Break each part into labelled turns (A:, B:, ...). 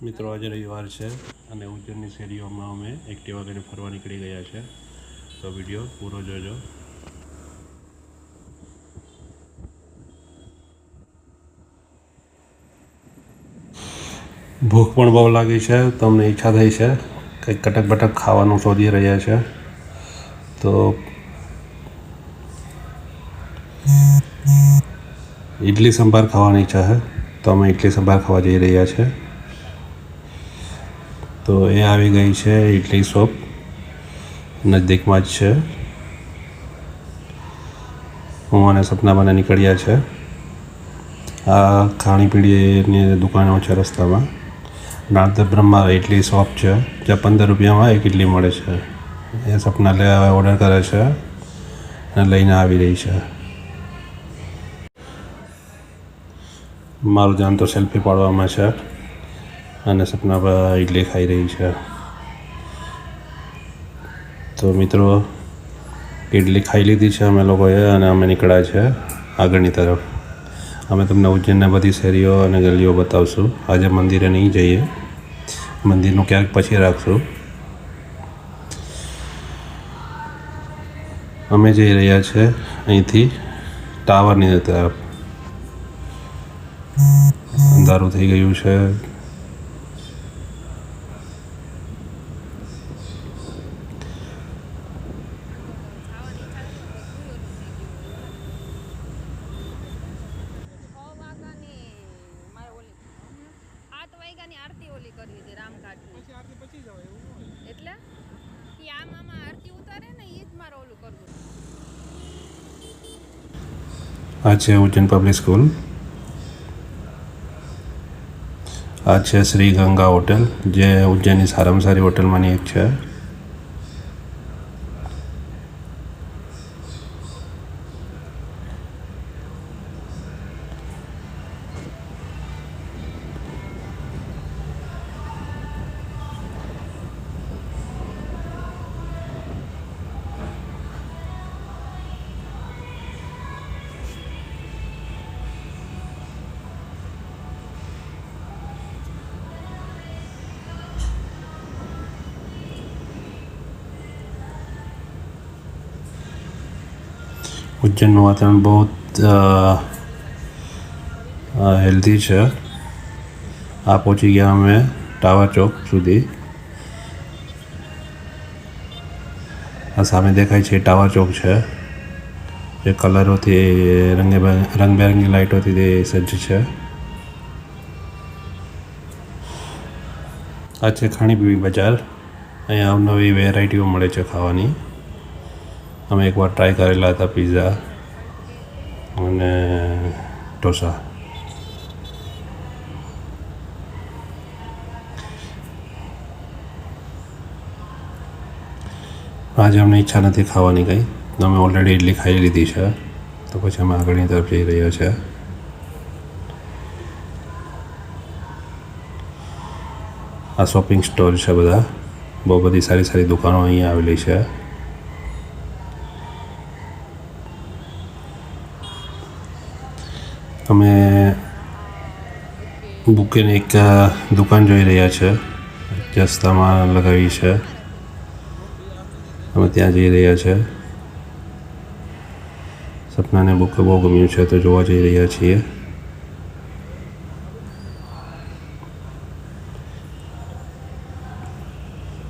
A: મિત્રો આજે રવિવાર છે અને ઉજ્જૈનની શેરીઓમાં અમે એક્ટિવા લઈને ફરવા નીકળી ગયા છે, તો વિડીયો પૂરો જોજો. ભૂખ પણ બહુ લાગી છે, તો અમને ઈચ્છા થઈ છે કંઈક કટક બટક ખાવાનું શોધી રહ્યા છે. તો ઇડલી સંભાર ખાવાની ઈચ્છા છે, તો અમે ઇડલી સંભાર ખાવા જઈ રહ્યા છે. તો એ આવી ગઈ છે ઇડલી શોપ, નજદીકમાં જ છે. હું અને સપના બંને નીકળ્યા છે. આ ખાણીપીણીની દુકાનો છે રસ્તામાં. નારદ બ્રહ્મા ઇડલી શોપ છે, જ્યાં 15 રૂપિયામાં એક ઇડલી મળે છે. એ સપના ઓર્ડર કરે છે અને લઈને આવી રહી છે. મારું ધ્યાન તો સેલ્ફી પાડવામાં છે અને સપના પર ઇડલી ખાઈ રહી છે. તો મિત્રો, ઇડલી ખાઈ લીધી છે અમે લોકોએ અને અમે નીકળ્યા છે આગળની તરફ. અમે તમને ઉજ્જૈનના બધી શેરીઓ અને ગલીઓ બતાવશું. આજે મંદિરે નહીં જઈએ, મંદિરનું ક્યાંક પછી રાખશું. અમે જઈ રહ્યા છે અહીંથી ટાવરની તરફ. અંધારું થઈ ગયું છે. આ છે ઉજ્જૈન પબ્લિક સ્કૂલ. આ છે શ્રી ગંગા હોટલ, જે ઉજ્જૈનની સારામાં સારી હોટલમાંની એક છે. ઉજ્જૈનનું વાતાવરણ બહુ હેલ્ધી છે. આ પહોંચી ગયા અમે ટાવર ચોક સુધી. આ સામે દેખાય છે ટાવર ચોક છે, જે કલરોથી રંગબેરંગી લાઇટોથી તે સજ્જ છે. આ છે ખાણીપીણી બજાર. અહીંયા અવનવી વેરાયટીઓ મળે છે ખાવાની. અમે એકવાર ટ્રાય કરેલા હતા પિઝા અને ઢોસા. આજે અમને ઈચ્છા નથી ખાવાની કંઈ. અમે ઓલરેડી ઇડલી ખાઈ લીધી છે, તો પછી અમે આગળની તરફ જઈ રહ્યા છે. આ શોપિંગ સ્ટોર છે બધા. બહુ બધી સારી સારી દુકાનો અહીંયા આવેલી છે. અમે બુકેની એક દુકાન જોઈ રહ્યા છે, રસ્તામાં લગાવી છે. અમે ત્યાં જઈ રહ્યા છે. સપનાને બુકે બહુ ગમ્યું છે, તો જોવા જઈ રહ્યા છીએ.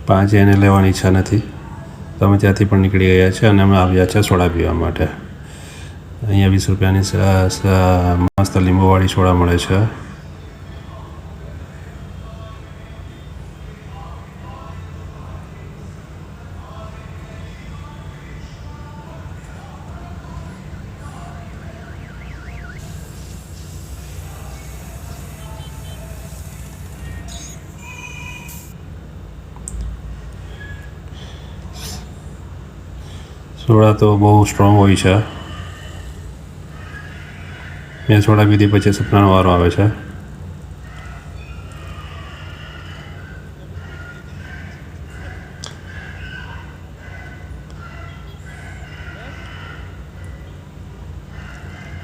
A: પાંચ એને લેવાની ઈચ્છા નથી, તો અમે ત્યાંથી પણ નીકળી ગયા છે અને અમે આવ્યા છે સોડા પીવા માટે. અહીંયા 20 રૂપિયાની મસ્ત લીંબુવાળી સોડા મળે છે. સોડા તો બહુ સ્ટ્રોંગ હોય છે. મેં સોડા પીધી પછી સપનાનો વારો આવે છે.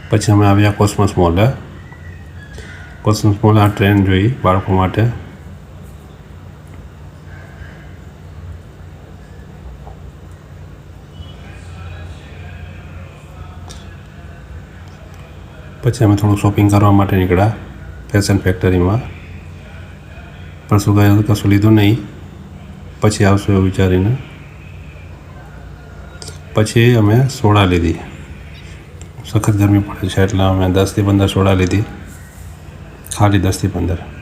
A: પછી અમે આવ્યા કોસ્મોસ મોલે. કોસ્મોસ મોલ આ ટ્રેન જોઈ બાળકો માટે. પછી અમે થોડું શોપિંગ કરવા માટે નીકળ્યા ફેશન ફેક્ટરીમાં, પણ શું કહે કશું લીધું નહીં. પછી આવશું એવું વિચારીને પછી અમે સોડા લીધી. સખત ગરમી પડે છે એટલે અમે 10 થી 15 સોડા લીધી, ખાલી 10 થી 15.